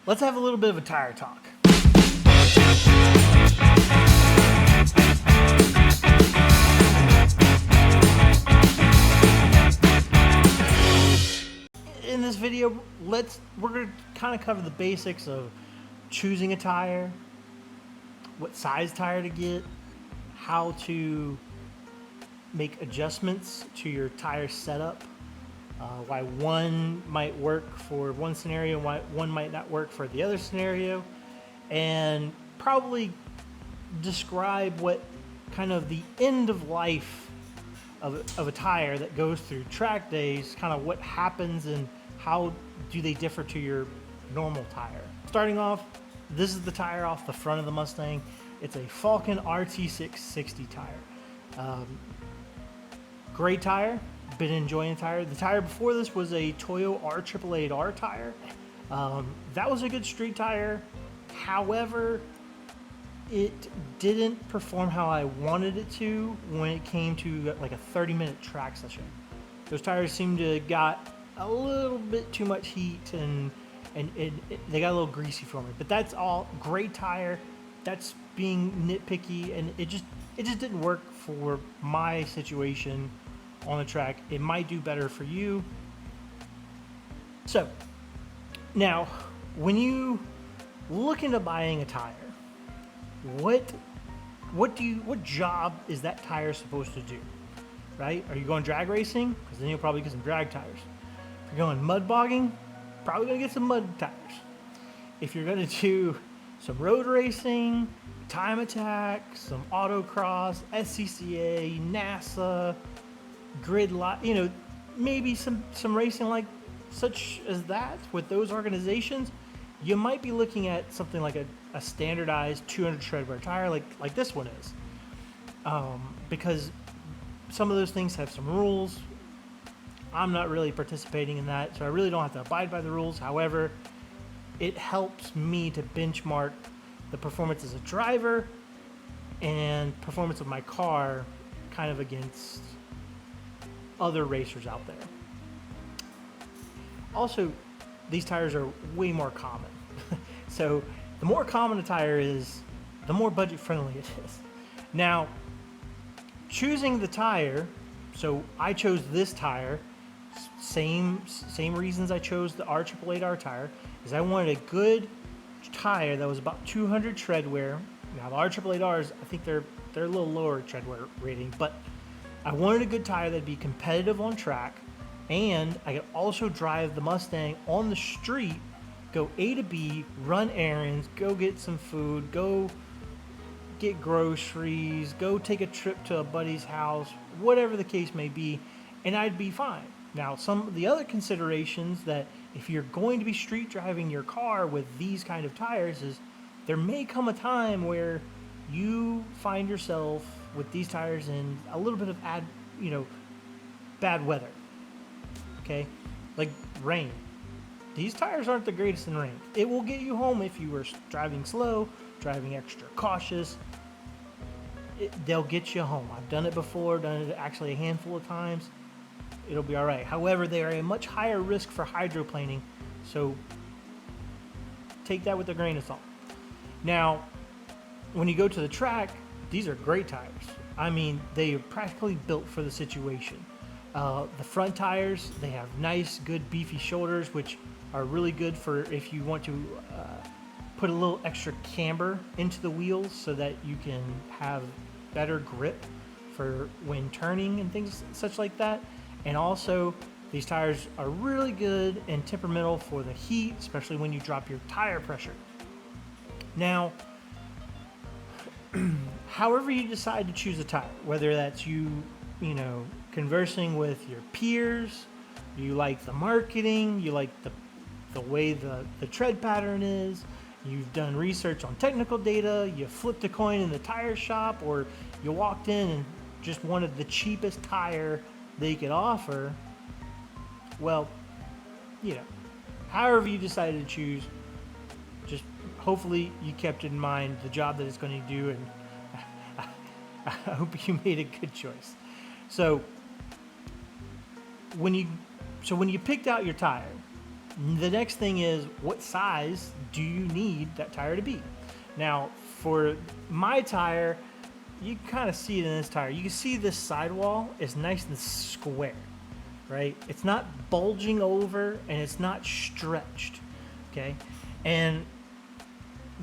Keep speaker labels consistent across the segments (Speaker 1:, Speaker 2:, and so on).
Speaker 1: let's have a little bit of a tire talk. In this video, we're going to kind of cover the basics of choosing a tire, what size tire to get, how to make adjustments to your tire setup, why one might work for one scenario, why one might not work for the other scenario, and probably describe what kind of the end of life of a tire that goes through track days, kind of what happens and how do they differ to your normal tire. Starting off, this is the tire off the front of the Mustang. It's a Falken RT660 tire. Great tire, been enjoying the tire. The tire before this was a Toyo R888R tire. That was a good street tire. However, it didn't perform how I wanted it to when it came to like a 30-minute track session. Those tires seemed to got a little bit too much heat and they got a little greasy for me. But that's all. Great tire. That's being nitpicky, and it just didn't work for my situation on the track. It might do better for you. So now, when you look into buying a tire, what job is that tire supposed to do? Right? Are you going drag racing? Because then you'll probably get some drag tires. If you're going mud bogging, probably gonna get some mud tires. If you're gonna do some road racing, time attack, some autocross, SCCA, NASA, grid lot, maybe some racing like such as that with those organizations, you might be looking at something like a standardized 200 treadwear tire like this one is, because some of those things have some rules. I'm not really participating in that, so I really don't have to abide by the rules. However, it helps me to benchmark the performance as a driver and performance of my car kind of against other racers out there. Also, these tires are way more common. So the more common a tire is, the more budget friendly it is. Now, choosing the tire, so I chose this tire, same reasons I chose the R888R tire, is I wanted a good tire that was about 200 treadwear. Now the R888Rs, I think they're a little lower treadwear rating, but I wanted a good tire that'd be competitive on track, and I could also drive the Mustang on the street, go A to B, run errands, go get some food, go get groceries, go take a trip to a buddy's house, whatever the case may be, and I'd be fine. Now, some of the other considerations that if you're going to be street driving your car with these kind of tires is there may come a time where you find yourself with these tires in a little bit of bad weather. Okay? Like rain. These tires aren't the greatest in rain. It will get you home if you were driving slow, driving extra cautious. They'll get you home. I've done it before, done it actually a handful of times. It'll be all right. However, they are a much higher risk for hydroplaning, so take that with a grain of salt. Now, when you go to the track, these are great tires. I mean, they are practically built for the situation. The front tires, they have nice, good, beefy shoulders, which are really good for if you want to put a little extra camber into the wheels so that you can have better grip for when turning and things such like that. And also, these tires are really good and temperamental for the heat, especially when you drop your tire pressure. Now, however you decide to choose a tire, whether that's you conversing with your peers, you like the marketing, you like the way the tread pattern is, you've done research on technical data, you flipped a coin in the tire shop, or you walked in and just wanted the cheapest tire they could offer, well, however you decided to choose, just hopefully you kept in mind the job that it's going to do, and I hope you made a good choice. So when you picked out your tire, The next thing is, what size do you need that tire to be? Now, for my tire, you kind of see it in this tire. You can see this sidewall is nice and square, right? It's not bulging over and it's not stretched, okay? And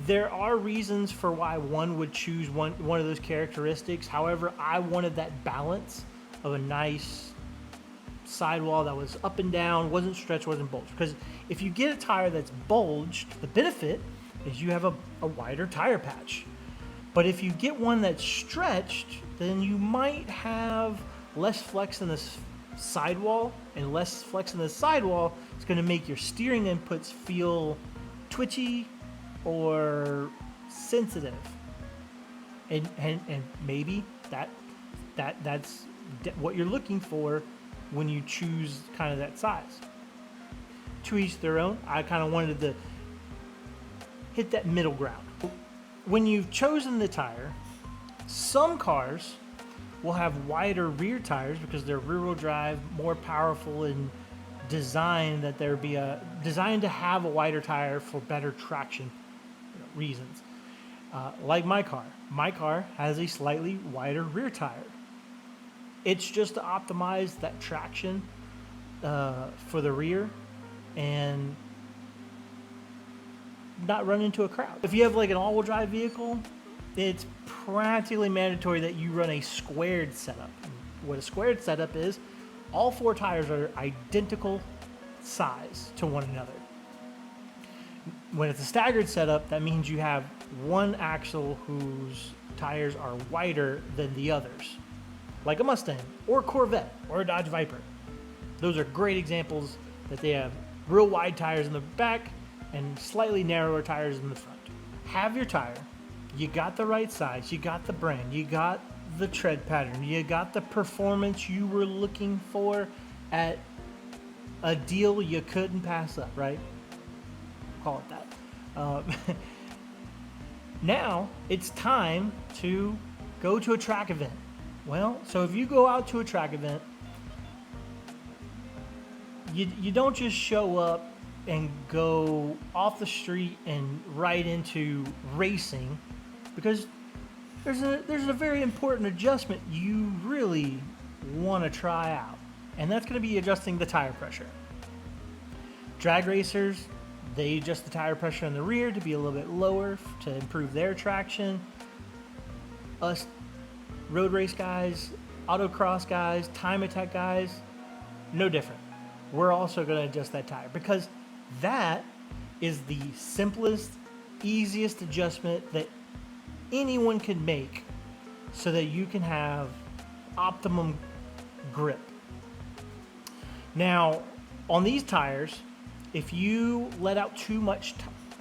Speaker 1: there are reasons for why one would choose one of those characteristics. However, I wanted that balance of a nice sidewall that was up and down, wasn't stretched, wasn't bulged. Because if you get a tire that's bulged, the benefit is you have a wider tire patch. But if you get one that's stretched, then you might have less flex in the sidewall, and less flex in the sidewall is going to make your steering inputs feel twitchy or sensitive. And maybe that's what you're looking for when you choose kind of that size. To each their own. I kind of wanted to hit that middle ground. When you've chosen the tire, some cars will have wider rear tires because they're rear-wheel drive, more powerful and designed that there be designed to have a wider tire for better traction reasons. Like my car has a slightly wider rear tire. It's just to optimize that traction for the rear and not run into a crowd. If you have like an all-wheel drive vehicle, it's practically mandatory that you run a squared setup. What a squared setup is, all four tires are identical size to one another. When it's a staggered setup, that means you have one axle whose tires are wider than the others, like a Mustang or a Corvette or a Dodge Viper. Those are great examples that they have real wide tires in the back and slightly narrower tires in the front. Have your tire, you got the right size, you got the brand, you got the tread pattern, you got the performance you were looking for at a deal you couldn't pass up, right? Call it that. Now it's time to go to a track event. Well, so if you go out to a track event, you don't just show up and go off the street and right into racing, because there's a very important adjustment you really want to try out, and that's going to be adjusting the tire pressure. Drag racers, they adjust the tire pressure in the rear to be a little bit lower to improve their traction. Us road race guys, autocross guys, time attack guys, no different. We're also going to adjust that tire because that is the simplest, easiest adjustment that anyone can make so that you can have optimum grip. Now, on these tires, if you let out too much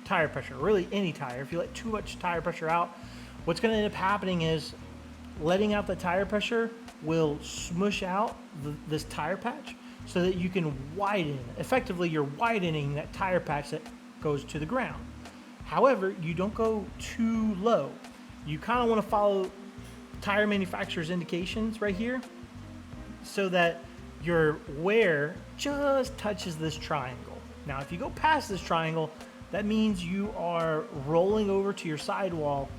Speaker 1: tire pressure, really any tire, if you let too much tire pressure out, what's going to end up happening is letting out the tire pressure will smush out this tire patch so that you can widen. Effectively, you're widening that tire patch that goes to the ground. However, you don't go too low. You kind of want to follow tire manufacturer's indications right here so that your wear just touches this triangle. Now, if you go past this triangle, that means you are rolling over to your sidewall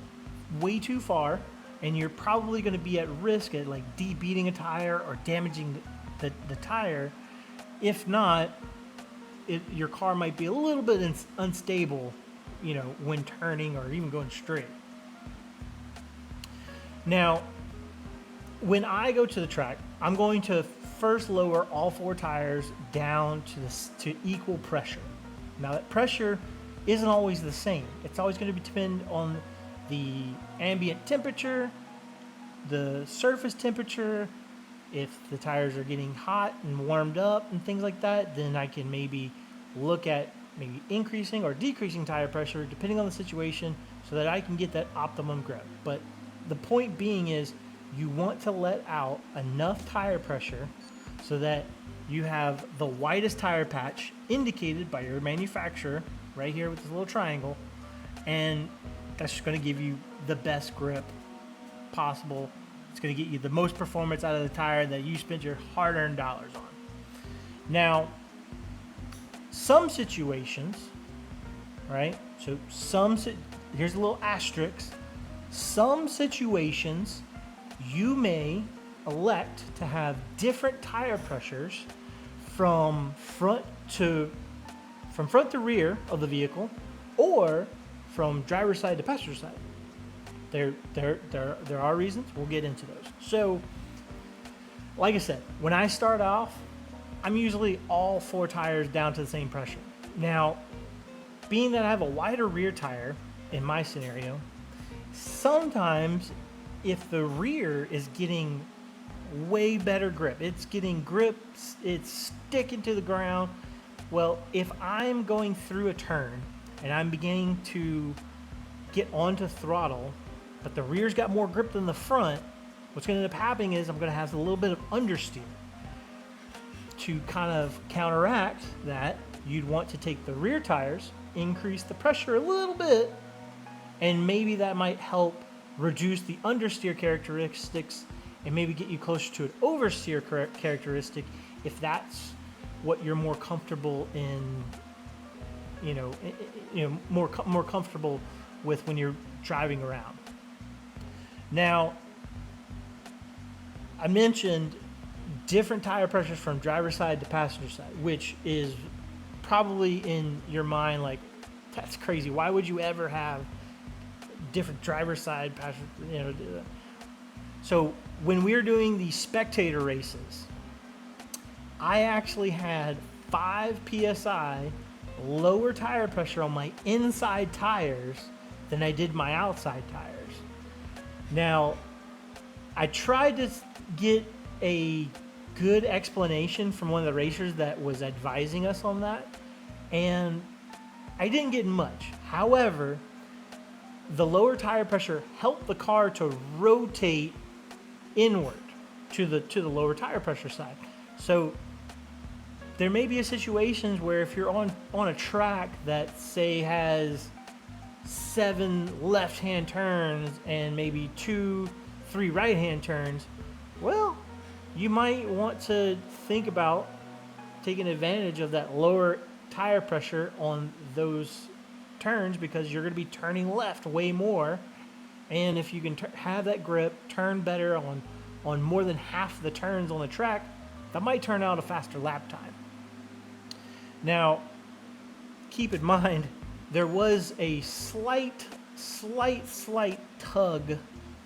Speaker 1: way too far, and you're probably going to be at risk at like de-beating a tire or damaging the tire. If not, your car might be a little bit unstable, when turning or even going straight. Now, when I go to the track, I'm going to first lower all four tires down to equal pressure. Now, that pressure isn't always the same. It's always going to depend on the ambient temperature, the surface temperature. If the tires are getting hot and warmed up and things like that, then I can maybe look at increasing or decreasing tire pressure depending on the situation so that I can get that optimum grip. But the point being is you want to let out enough tire pressure so that you have the widest tire patch indicated by your manufacturer right here with this little triangle, and that's just going to give you the best grip possible. It's going to get you the most performance out of the tire that you spent your hard-earned dollars on. Now, some situations, right? So here's a little asterisk. Some situations you may elect to have different tire pressures from front to rear of the vehicle, or from driver's side to passenger side. There are reasons. We'll get into those. So, like I said, when I start off, I'm usually all 4 tires down to the same pressure. Now, being that I have a wider rear tire in my scenario, sometimes if the rear is getting way better grip, it's getting grips, it's sticking to the ground. Well, if I'm going through a turn and I'm beginning to get onto throttle, but the rear's got more grip than the front, what's going to end up happening is I'm going to have a little bit of understeer. To kind of counteract that, you'd want to take the rear tires, increase the pressure a little bit, and maybe that might help reduce the understeer characteristics and maybe get you closer to an oversteer characteristic if that's what you're more comfortable in, more comfortable with when you're driving around. Now, I mentioned different tire pressures from driver's side to passenger side, which is probably in your mind like, that's crazy. Why would you ever have different driver's side, passenger, So when we were doing the spectator races, I actually had 5 PSI lower tire pressure on my inside tires than I did my outside tires. Now, I tried to get a good explanation from one of the racers that was advising us on that, and I didn't get much. However, the lower tire pressure helped the car to rotate inward to the lower tire pressure side. So there may be situations where if you're on a track that, say, has 7 left-hand turns and maybe 2-3 right-hand turns, well, you might want to think about taking advantage of that lower tire pressure on those turns, because you're going to be turning left way more, and if you can have that grip, turn better on more than half the turns on the track, that might turn out a faster lap time. Now, keep in mind, there was a slight tug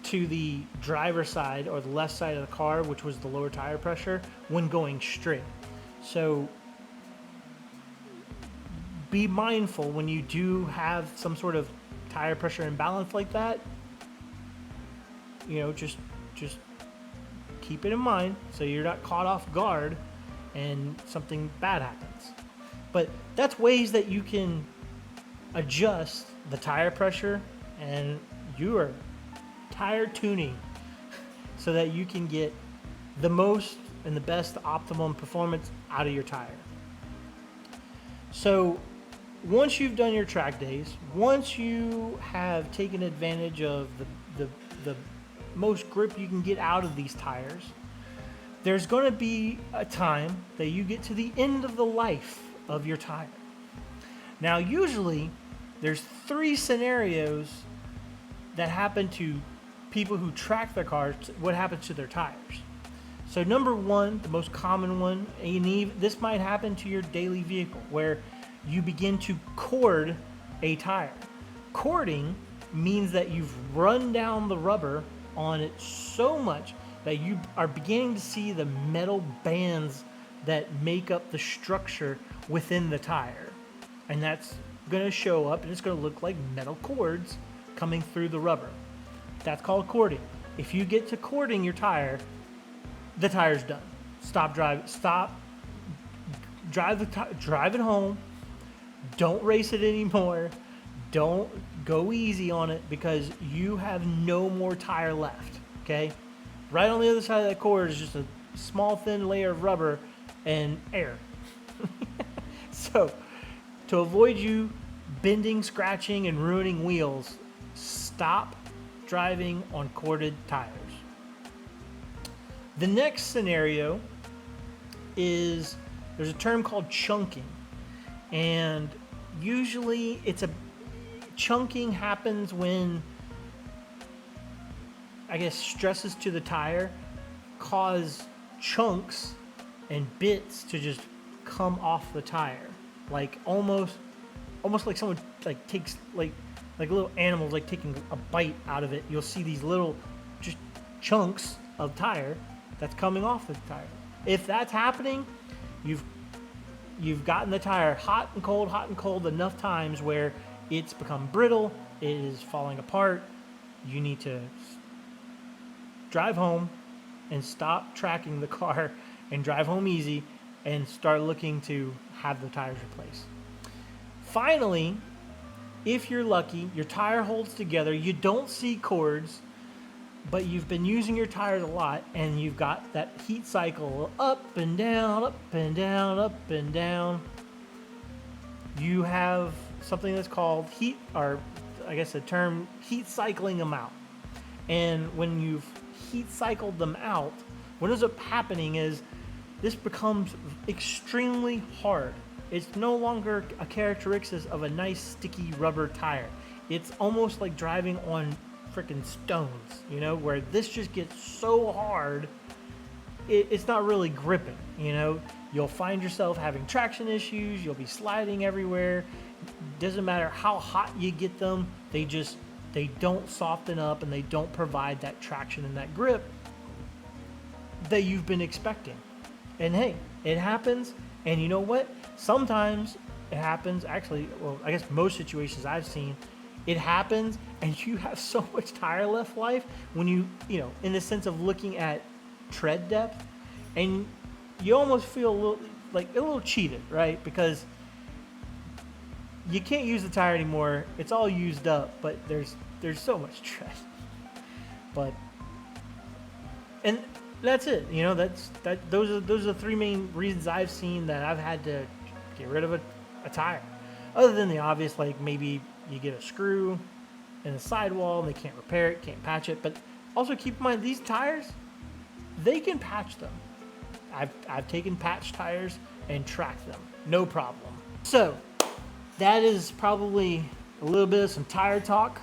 Speaker 1: to the driver's side or the left side of the car, which was the lower tire pressure, when going straight. So be mindful when you do have some sort of tire pressure imbalance like that. Just keep it in mind so you're not caught off guard and something bad happens. But that's ways that you can adjust the tire pressure and your tire tuning so that you can get the most and the best optimum performance out of your tire. So once you've done your track days, once you have taken advantage of the most grip you can get out of these tires, there's going to be a time that you get to the end of the life of your tire. Now, usually there's 3 scenarios that happen to people who track their cars, what happens to their tires. So number 1, the most common one, and this might happen to your daily vehicle, where you begin to cord a tire. Cording means that you've run down the rubber on it so much that you are beginning to see the metal bands that make up the structure within the tire. And that's going to show up, and it's going to look like metal cords coming through the rubber. That's called cording. If you get to cording your tire, the tire's done. Stop driving. Drive it home. Don't race it anymore. Don't go easy on it, because you have no more tire left. Okay? Right on the other side of that cord is just a small thin layer of rubber and air. So, to avoid you bending, scratching, and ruining wheels, stop driving on corded tires. The next scenario is, there's a term called chunking. And usually chunking happens when, I guess, stresses to the tire cause chunks and bits to just come off the tire, like almost like someone like takes like little animals like taking a bite out of it. You'll see these little just chunks of tire that's coming off the tire. If that's happening, you've gotten the tire hot and cold enough times where it's become brittle, it is falling apart. You need to drive home and stop tracking the car and drive home easy and start looking to have the tires replaced. Finally, if you're lucky, your tire holds together, you don't see cords, but you've been using your tires a lot and you've got that heat cycle up and down, up and down, up and down. You have something that's called heat, or I guess the term heat cycling them out. And when you've heat cycled them out, what ends up happening is this becomes extremely hard. It's no longer a characteristic of a nice sticky rubber tire. It's almost like driving on freaking stones, you know, where this just gets so hard, it's not really gripping, you know. You'll find yourself having traction issues, you'll be sliding everywhere. Doesn't matter how hot you get them, they don't soften up and they don't provide that traction and that grip that you've been expecting. And hey, it happens. And you know what? Sometimes it happens, actually, well, I guess most situations I've seen, it happens and you have so much tire left life when you know, in the sense of looking at tread depth, and you almost feel a little cheated, right? Because you can't use the tire anymore. It's all used up, but there's so much tread. And that's it. You know, those are the three main reasons I've seen that I've had to get rid of a tire. Other than the obvious, like maybe you get a screw in the sidewall and they can't repair it, can't patch it. But also keep in mind, these tires, they can patch them. I've taken patch tires and tracked them, no problem. So that is probably a little bit of some tire talk.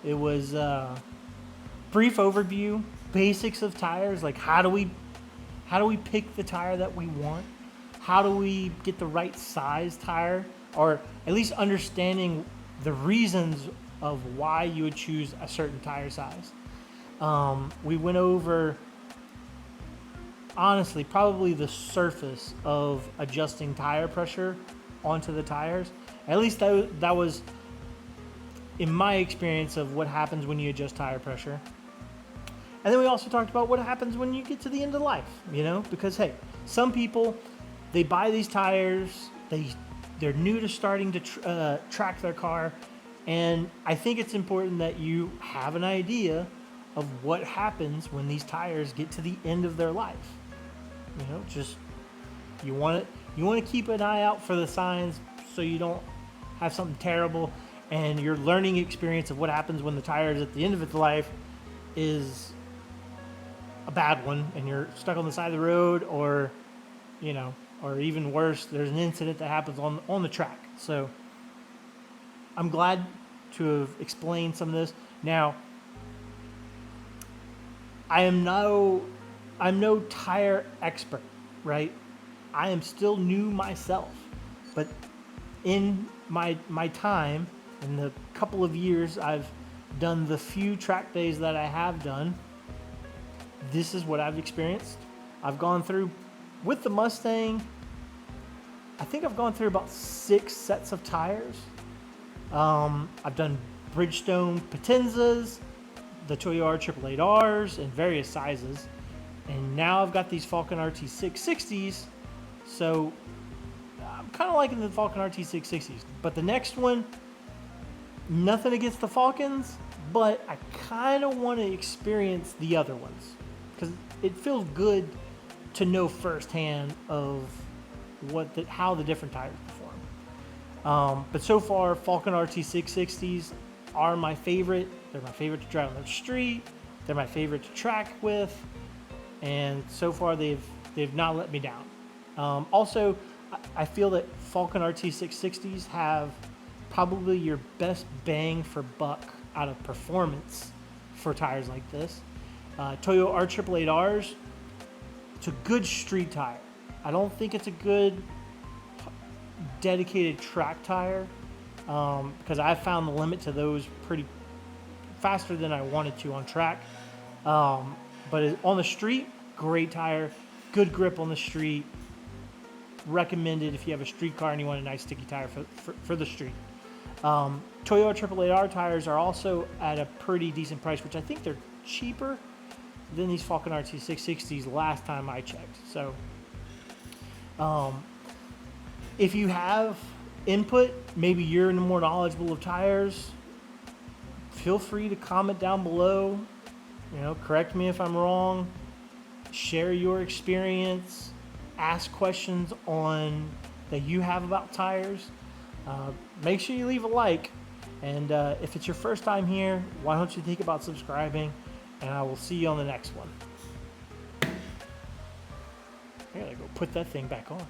Speaker 1: It was a brief overview, basics of tires, like how do we pick the tire that we want? How do we get the right size tire? Or at least understanding the reasons of why you would choose a certain tire size. We went over, honestly, probably the surface of adjusting tire pressure onto the tires. At least that was in my experience of what happens when you adjust tire pressure. And then we also talked about what happens when you get to the end of life, you know, because hey, some people, they buy these tires, they're new to starting to track their car, and I think it's important that you have an idea of what happens when these tires get to the end of their life. You know, just you want to keep an eye out for the signs so you don't have something terrible, and your learning experience of what happens when the tire is at the end of its life is a bad one and you're stuck on the side of the road, or you know, or even worse, there's an incident that happens on the track. So I'm glad to have explained some of this. Now, I'm no tire expert, right? I am still new myself, but in my time, in the couple of years I've done the few track days that I have done, this is what I've experienced. I've gone through, with the Mustang, I think I've gone through about 6 sets of tires. I've done Bridgestone Potenzas, the Toyota 888Rs in various sizes, and now I've got these Falcon RT660s, so I'm kind of liking the Falcon RT660s. But the next one, nothing against the Falcons, but I kind of want to experience the other ones because it feels good to know firsthand of how the different tires perform. But so far, Falcon RT660s are my favorite. They're my favorite to drive on the street. They're my favorite to track with, and so far they've not let me down. Also, I feel that Falcon RT660s have probably your best bang for buck out of performance for tires like this. Toyo R888Rs, it's a good street tire. I don't think it's a good dedicated track tire because I found the limit to those pretty faster than I wanted to on track. But on the street, great tire, good grip on the street. Recommended if you have a street car and you want a nice sticky tire for the street. Toyo R888R tires are also at a pretty decent price, which I think they're cheaper than these Falcon RT660s last time I checked. So if you have input, maybe you're more knowledgeable of tires, feel free to comment down below. You know, correct me if I'm wrong, share your experience, ask questions on that you have about tires. Make sure you leave a like, and if it's your first time here, why don't you think about subscribing, and I will see you on the next one. I gotta go put that thing back on.